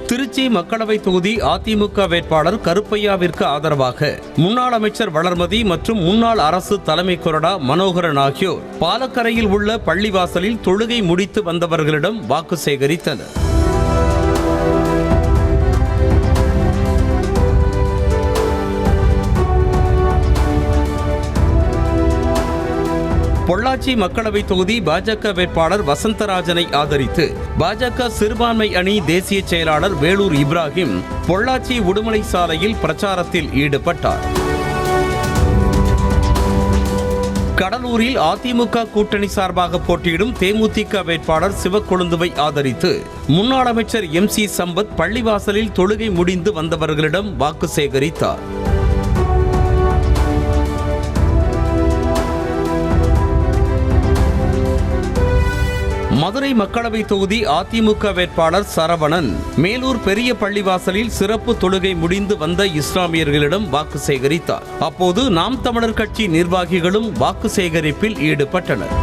திருச்சி மக்களவை தொகுதி அதிமுக வேட்பாளர் கருப்பையாவிற்கு ஆதரவாக முன்னாள் அமைச்சர் வளர்மதி மற்றும் முன்னாள் அரசு தலைமை கொறடா மனோகரன் ஆகியோர் பாலக்கரையில் உள்ள பள்ளிவாசலில் தொழுகை முடித்து வந்தவர்களிடம் வாக்கு சேகரித்தனர். பொள்ளாச்சி மக்களவை தொகுதி பாஜக வேட்பாளர் வசந்தராஜனை ஆதரித்து பாஜக சிறுபான்மை அணி தேசிய செயலாளர் வேலூர் இப்ராஹிம் பொள்ளாச்சி உடுமலை சாலையில் பிரச்சாரத்தில் ஈடுபட்டார். கடலூரில் அதிமுக கூட்டணி சார்பாக போட்டியிடும் தேமுதிக வேட்பாளர் சிவக்கொழுந்துவை ஆதரித்து முன்னாள் அமைச்சர் MC சம்பத் பள்ளிவாசலில் தொழுகை முடிந்து வந்தவர்களிடம் வாக்கு சேகரித்தார். மதுரை மக்களவை தொகுதி அதிமுக வேட்பாளர் சரவணன் மேலூர் பெரிய பள்ளிவாசலில் சிறப்பு தொழுகை முடிந்து வந்த இஸ்லாமியர்களிடம் வாக்கு சேகரித்தார். அப்போது நாம் தமிழர் கட்சி நிர்வாகிகளும் வாக்கு சேகரிப்பில் ஈடுபட்டனர்.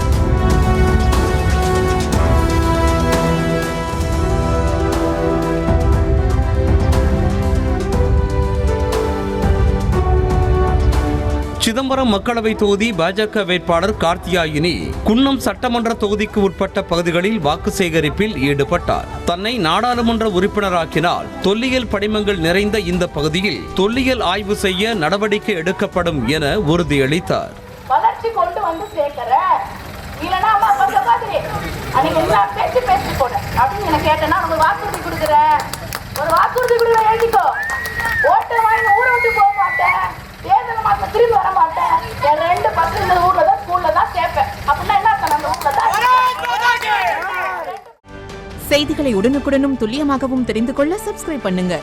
சிதம்பரம் மக்களவை தொகுதி பாஜக வேட்பாளர் கார்த்தியாயினி குன்னம் சட்டமன்ற தொகுதிக்கு உட்பட்ட பகுதிகளில் வாக்கு சேகரிப்பில் ஈடுபட்டார். தன்னை நாடாளுமன்ற உறுப்பினராக்கினால் தொல்லியல் படிமங்கள் நிறைந்த இந்த பகுதியில் தொல்லியல் ஆய்வு செய்ய நடவடிக்கை எடுக்கப்படும் என உறுதியளித்தார். வளர்ச்சி கொண்டு வந்து சேர்க்கிற இல்லனா பேச்சு போட அப்படின்னு என்ன கேட்டேன்னா ஒரு வாக்குறுதி கொடுக்குறேன், ஒரு வாக்குறுதி கொடுக்குற எழுதிக்கோ, ஓட்டை வாங்கி ஊரை விட்டு போக மாட்டேன், தேர்தல் மாசம் திரும்பி வர மாட்டேன், என் 2 பசங்க இந்த ஊர்ல தான் ஸ்கூல்ல தான் சேர்ப்பேன் அப்படின்னா என்ன அர்த்தம்? அந்த ஊர்ல தான். செய்திகளை உடனுக்குடனும் துல்லியமாகவும் தெரிந்து கொள்ள சப்ஸ்கிரைப் பண்ணுங்க.